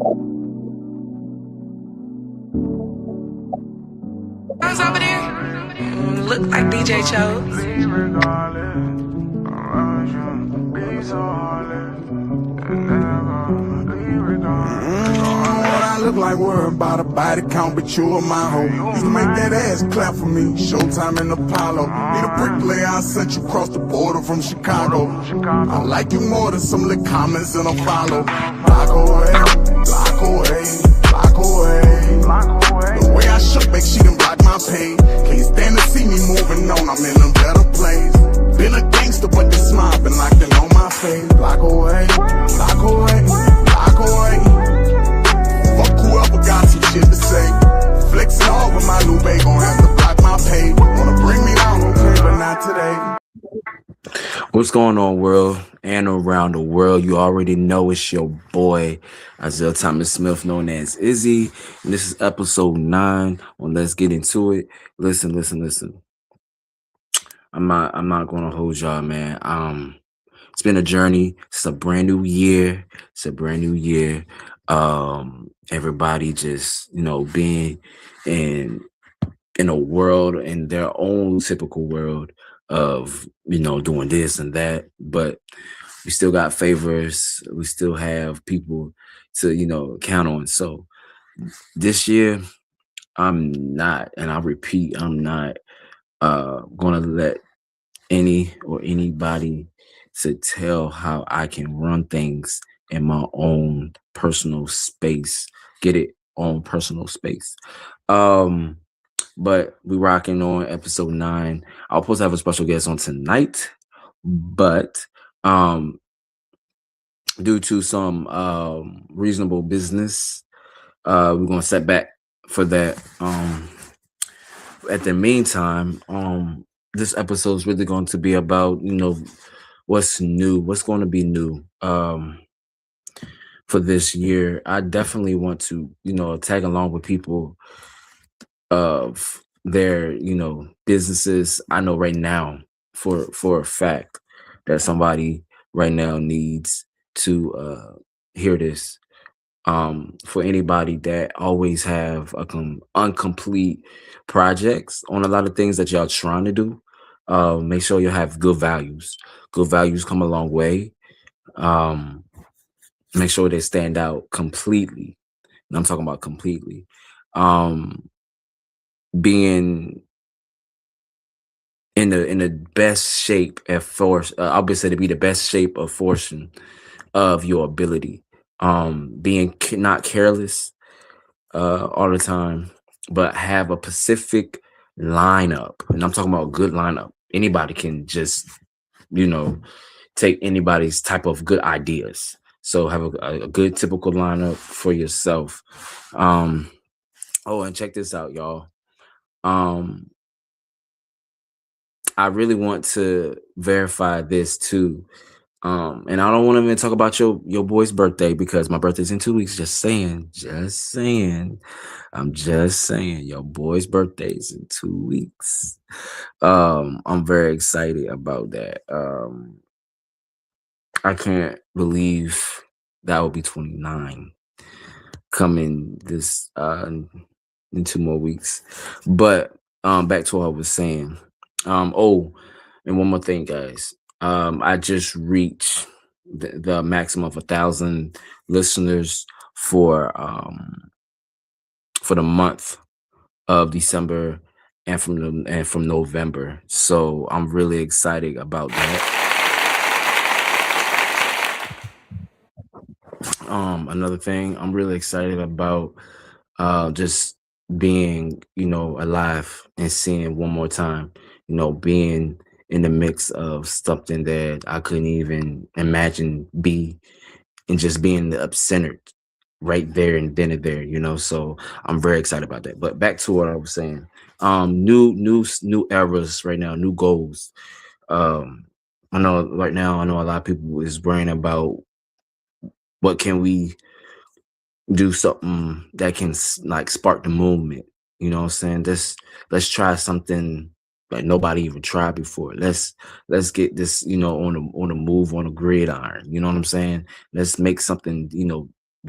Over there, look like DJ chose. Look like we're about a body count, but you are my hoe. Used to make that ass clap for me. Showtime in Apollo. Need a bricklayer, I sent you across the border from Chicago. I like you more than some of the comments in a follow. Block away, block away, block away. The way I shook back, she done block my page. Can't stand to see me moving on, I'm in a better place. Been a gangster, but this smile been locked in on my face. Block away, block away, block away. Fuck whoever got some shit to say. Flexing all with my new babe, gon' have to block my pay. Wanna bring me down, okay, but not today. What's going on, world and around the world? You already know it's your boy Isaiahsmith, known as Izzy, and this is episode 9 on Let's Get Into It. Listen. I'm not gonna hold y'all, man. It's been a journey. It's a brand new year. Everybody just, being in a world, in their own typical world of, doing this and that, but we still got favors. We still have people to, count on. So this year, I'm not, and I repeat, I'm not gonna let anybody to tell how I can run things in my own personal space. Get it? On personal space. But we rocking on episode 9. I'll supposed to have a special guest on tonight, but due to some reasonable business, we're gonna set back for that. At the meantime, this episode is really going to be about what's new, what's going to be new for this year. I definitely want to tag along with people of their businesses. I know right now for a fact that somebody right now needs to hear this. For anybody that always have incomplete projects on a lot of things that y'all trying to do, make sure you have good values. Good values come a long way. Make sure they stand out completely. And I'm talking about completely. Being in the best shape at force, I'll be said to be the best shape of fortune of your ability. Being not careless all the time, but have a specific lineup. And I'm talking about a good lineup. Anybody can just, take anybody's type of good ideas. So have a good typical lineup for yourself. Oh, and check this out, y'all. I really want to verify this too. And I don't want to even talk about your boy's birthday because my birthday's in 2 weeks. Just saying. I'm just saying your boy's birthday's in 2 weeks. I'm very excited about that. I can't believe that will be 29 coming this in 2 more weeks. But back to what I was saying. And one more thing, guys. I just reached the maximum of 1,000 listeners for the month of December and from November. So I'm really excited about that. Another thing I'm really excited about, just being, alive and seeing one more time, being in the mix of something that I couldn't even imagine and just being the epicenter right there and then and there, so I'm very excited about that. But back to what I was saying, new eras right now, new goals. I know right now, a lot of people is worrying about what can we do something that can like spark the movement. You know what I'm saying? Let's try something like nobody even tried before. Let's get this, on the move, on the gridiron. You know what I'm saying? Let's make something,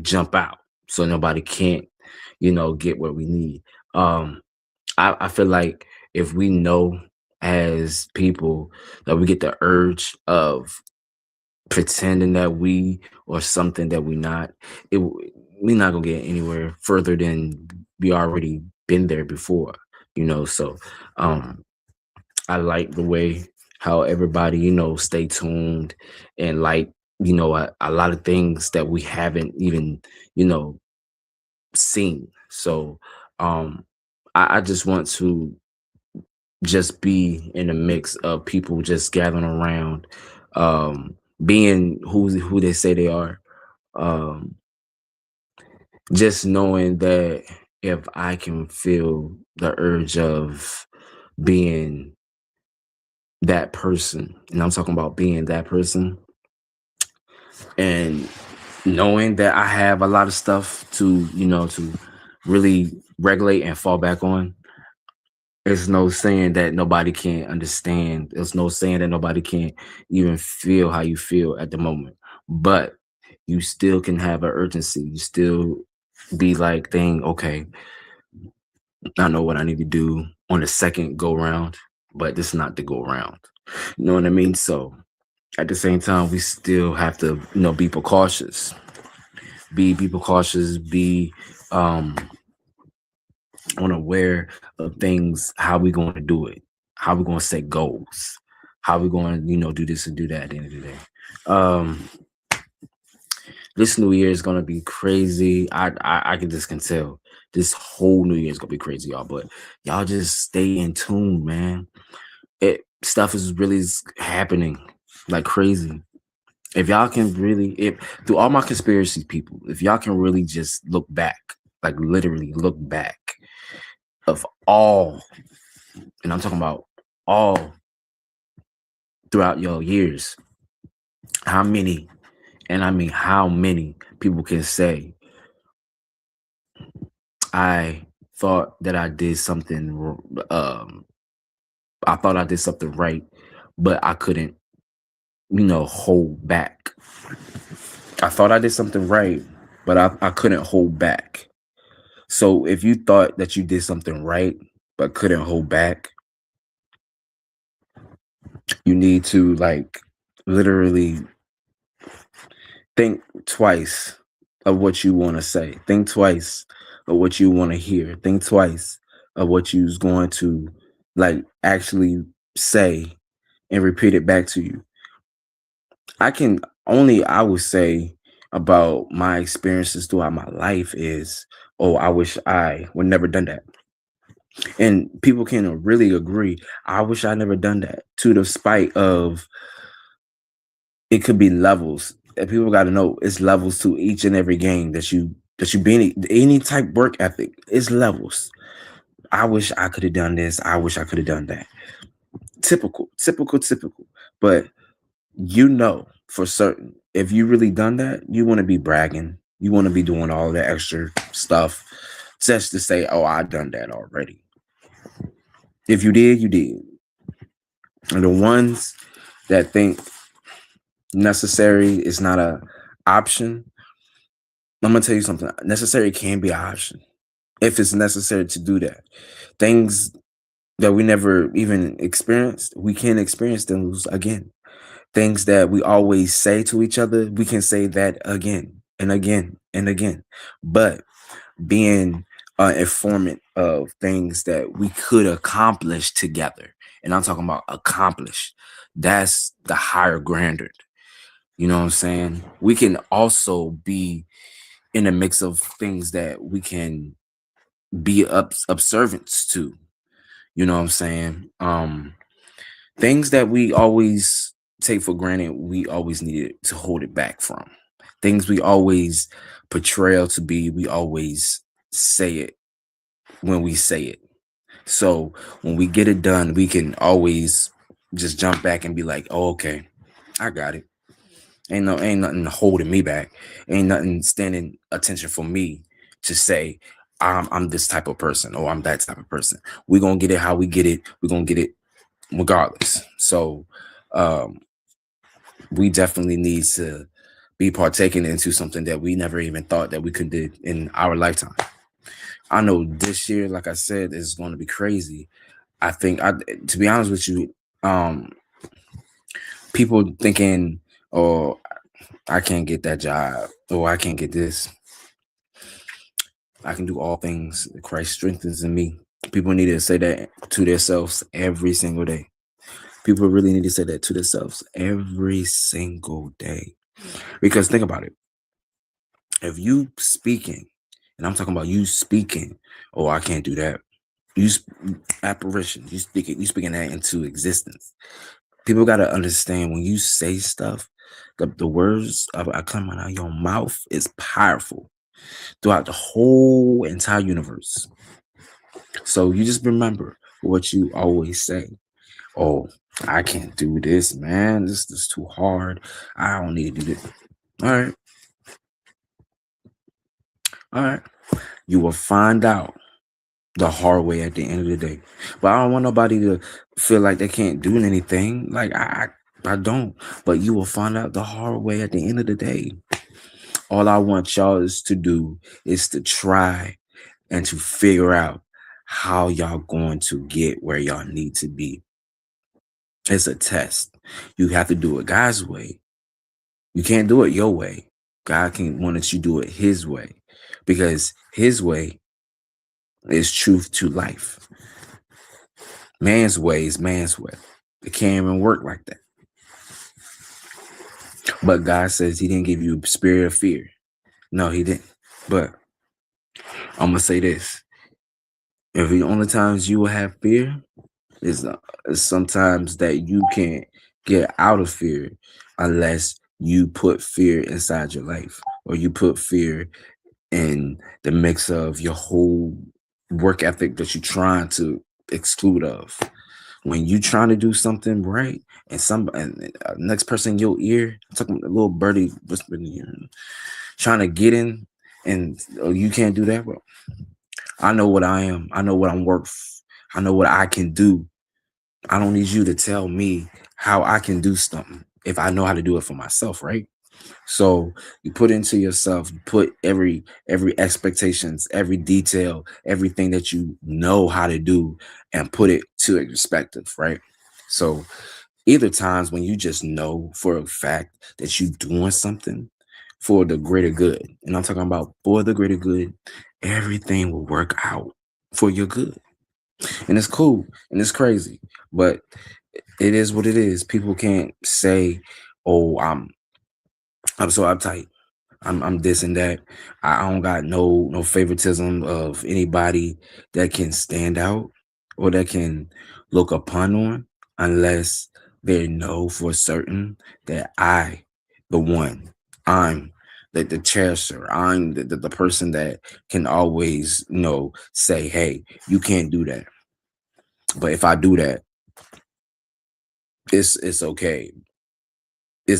jump out. so nobody can't, get what we need. Um, I feel like if we know as people that we get the urge of pretending that we or something that we not, we're not gonna get anywhere further than we already been there before. So um I like the way how everybody, stay tuned and like, a lot of things that we haven't even, you know, seen. So um I just want to just be in a mix of people just gathering around, being who they say they are. Um just knowing that if I can feel the urge of being that person, and I'm talking about being that person, and knowing that I have a lot of stuff to really regulate and fall back on. There's no saying that nobody can understand. There's no saying that nobody can even feel how you feel at the moment. But you still can have an urgency. You still be like, dang, okay, I know what I need to do on the second go round, but this is not the go round. You know what I mean? So at the same time, we still have to, be precautious. Be precautious, be um unaware of things, how we going to do it, how we going to set goals, how we going to, do this and do that at the end of the day. Um this new year is gonna be crazy. I can just can tell this whole new year is gonna be crazy, y'all. But y'all just stay in tune, man. It stuff is really happening like crazy. If y'all can really, if through all my conspiracy people, if y'all can really just look back, like literally look back of all, and I'm talking about all throughout your years, how many, and I mean how many people can say, I thought that I did something, I thought I did something right, but I couldn't, hold back. I thought I did something right, but I couldn't hold back. So if you thought that you did something right but couldn't hold back, you need to like literally think twice of what you want to say. Think twice of what you want to hear. Think twice of what you's going to like actually say and repeat it back to you. I would say about my experiences throughout my life is, oh, I wish I would never done that. And people can really agree. I wish I never done that. To the spite of it could be levels. And people got to know it's levels to each and every game that you be any type work ethic. It's levels. I wish I could have done this. I wish I could have done that. Typical. But for certain, if you really done that, you want to be bragging. You want to be doing all the extra stuff just to say, oh, I done that already. If you did, you did. And the ones that think necessary is not a option, I'm gonna tell you something. Necessary can be an option if it's necessary to do that. Things that we never even experienced, we can experience those again. Things that we always say to each other, we can say that again and again and again. But being an informant of things that we could accomplish together, and I'm talking about accomplish, that's the higher standard. You know what I'm saying? We can also be in a mix of things that we can be observance to. You know what I'm saying? Things that we always take for granted, we always needed to hold it back from. Things we always portray to be, we always say it when we say it. So when we get it done, we can always just jump back and be like, oh, okay, I got it. Ain't nothing holding me back. Ain't nothing standing attention for me to say I'm this type of person or I'm that type of person. We're gonna get it how we get it. We're gonna get it regardless. So we definitely need to be partaking into something that we never even thought that we could do in our lifetime. I know this year, like I said, is going to be crazy. I think, to be honest with you, um, people thinking, "Oh, I can't get that job, or I can't get this. I can do all things. Christ strengthens in me." People need to say that to themselves every single day. People really need to say that to themselves every single day. Because think about it. If you speaking, and I'm talking about you speaking, "Oh, I can't do that." You apparition, you speaking that into existence. People got to understand when you say stuff, the words are coming out of your mouth is powerful throughout the whole entire universe. So you just remember what you always say. "Oh, I can't do this, man. This is too hard. I don't need to do this." All right. All right. You will find out the hard way at the end of the day. But I don't want nobody to feel like they can't do anything. Like I don't. But you will find out the hard way at the end of the day. All I want y'all is to do is to try and to figure out how y'all going to get where y'all need to be. It's a test. You have to do it God's way. You can't do it your way. God can want that you do it his way. Because his way is truth to life. Man's way is man's way. It can't even work like that. But God says he didn't give you a spirit of fear. No, he didn't. But I'm going to say this. If the only times you will have fear is sometimes that you can't get out of fear unless you put fear inside your life, or you put fear in the mix of your whole work ethic that you're trying to exclude of. When you trying to do something right, and next person in your ear, I'm talking a little birdie whispering in your ear, trying to get in, and oh, you can't do that. Well, I know what I am. I know what I'm worth. I know what I can do. I don't need you to tell me how I can do something if I know how to do it for myself, right? So you put into yourself, you put every expectations, every detail, everything that you know how to do, and put it to a perspective, right? So either times when you just know for a fact that you're doing something for the greater good, and I'm talking about for the greater good, everything will work out for your good. And it's cool and it's crazy, but it is what it is. People can't say, "Oh, I'm so uptight. I'm this and that." I don't got no favoritism of anybody that can stand out or that can look upon on, unless they know for certain that the one, I'm the cherisher. I'm the person that can always, say, "Hey, you can't do that." But if I do that, it's okay.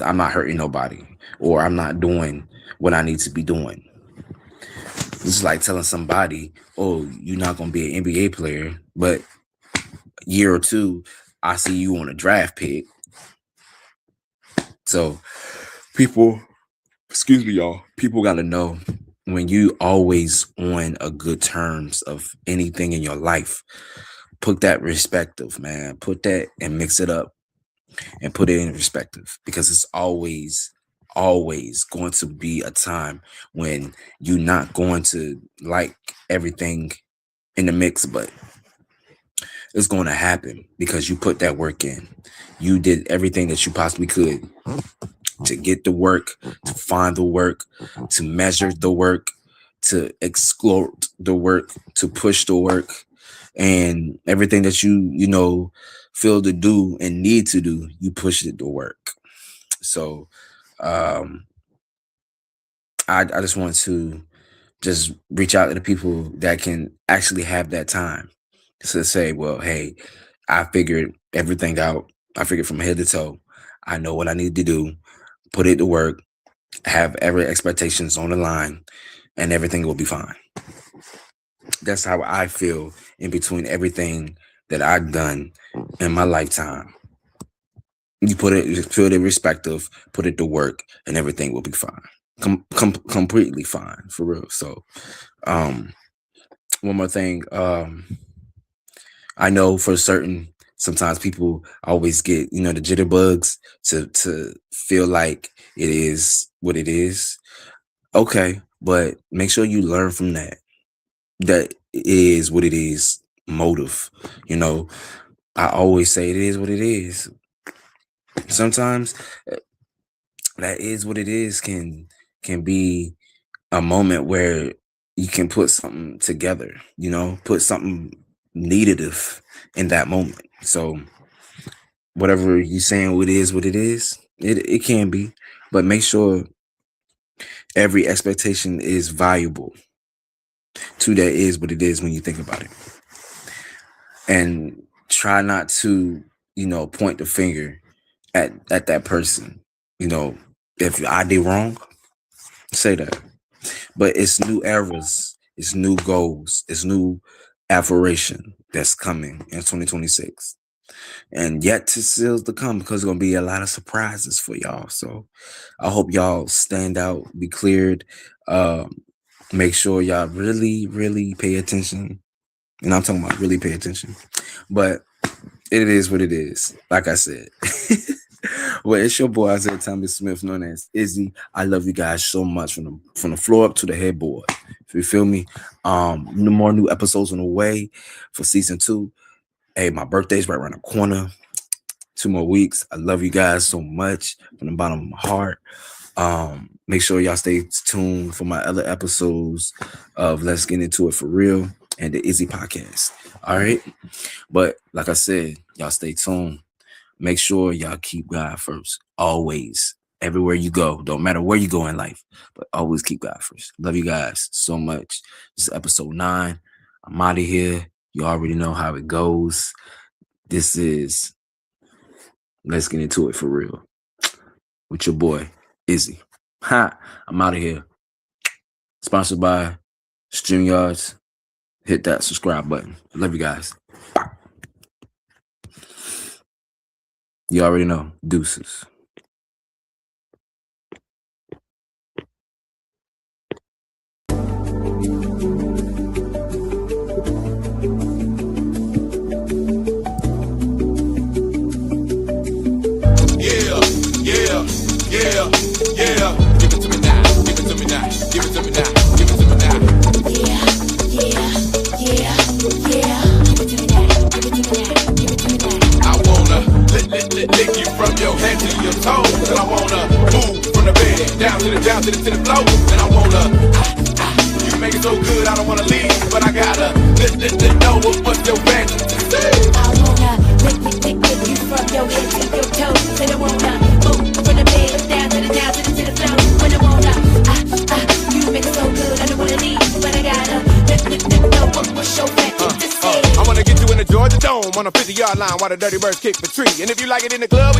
I'm not hurting nobody, or I'm not doing what I need to be doing. It's like telling somebody, "Oh, you're not gonna be an NBA player, but year or two, I see you on a draft pick." So people, excuse me, y'all, people gotta know when you always on a good terms of anything in your life, put that perspective, man. Put that and mix it up and put it in perspective, because it's always going to be a time when you're not going to like everything in the mix, but it's going to happen because you put that work in. You did everything that you possibly could to get the work, to find the work, to measure the work, to exploit the work, to push the work, and everything that you feel to do and need to do, you push it to work. So um I just want to just reach out to the people that can actually have that time to say, "Well, hey, I figured everything out. I figured from head to toe. I know what I need to do. Put it to work. Have every expectations on the line, and everything will be fine." That's how I feel in between everything that I've done in my lifetime. You put it in perspective, put it to work, and everything will be fine. Completely fine, for real. So, one more thing. I know for certain, sometimes people always get, the jitterbugs to feel like it is what it is. Okay, but make sure you learn from that. That is what it is. Motive. I always say it is what it is. Sometimes that is what it is can be a moment where you can put something together, put something negative in that moment. So whatever you're saying, what it is, it can be, but make sure every expectation is valuable to that is what it is when you think about it. And try not to, point the finger at that person. If I did wrong, say that. But it's new eras, it's new goals, it's new aspiration that's coming in 2026. And yet to still to come, because there's gonna be a lot of surprises for y'all. So I hope y'all stand out, be cleared. Make sure y'all really, really pay attention. And I'm talking about really pay attention. But it is what it is. Like I said. Well, it's your boy Isaiahsmith, known as Izzy. I love you guys so much from the floor up to the headboard. If you feel me, no more new episodes on the way for season 2. Hey, my birthday's right around the corner. 2 more weeks. I love you guys so much from the bottom of my heart. Make sure y'all stay tuned for my other episodes of Let's Get Into It For Real and the Izzy podcast. All right. But like I said, y'all stay tuned. Make sure y'all keep God first. Always. Everywhere you go. Don't matter where you go in life, but always keep God first. Love you guys so much. This is episode 9. I'm out of here. You already know how it goes. This is Let's Get Into It For Real with your boy, Izzy. I'm out of here. Sponsored by StreamYards. Hit that subscribe button. Love you guys. You already know. Deuces. Yeah. Give it to me now. Give it to me now. Give it to me now. Give it to me now. Yeah. Give it to me now. Give it to me now. Give it to me now. I wanna lick you from your head to your toes, and I wanna move from the bed down to the floor, and I wanna you make it so good I don't wanna leave, but I gotta know what's your fantasy. I wanna lick you from your head to your toes, and I wanna move from the bed down to the floor. When I wanna, you make it so good I don't wanna leave, but I gotta know what's your fantasy. I wanna get you in the Georgia Dome on a 50-yard line while the Dirty Birds kick the tree, and if you like it in the club.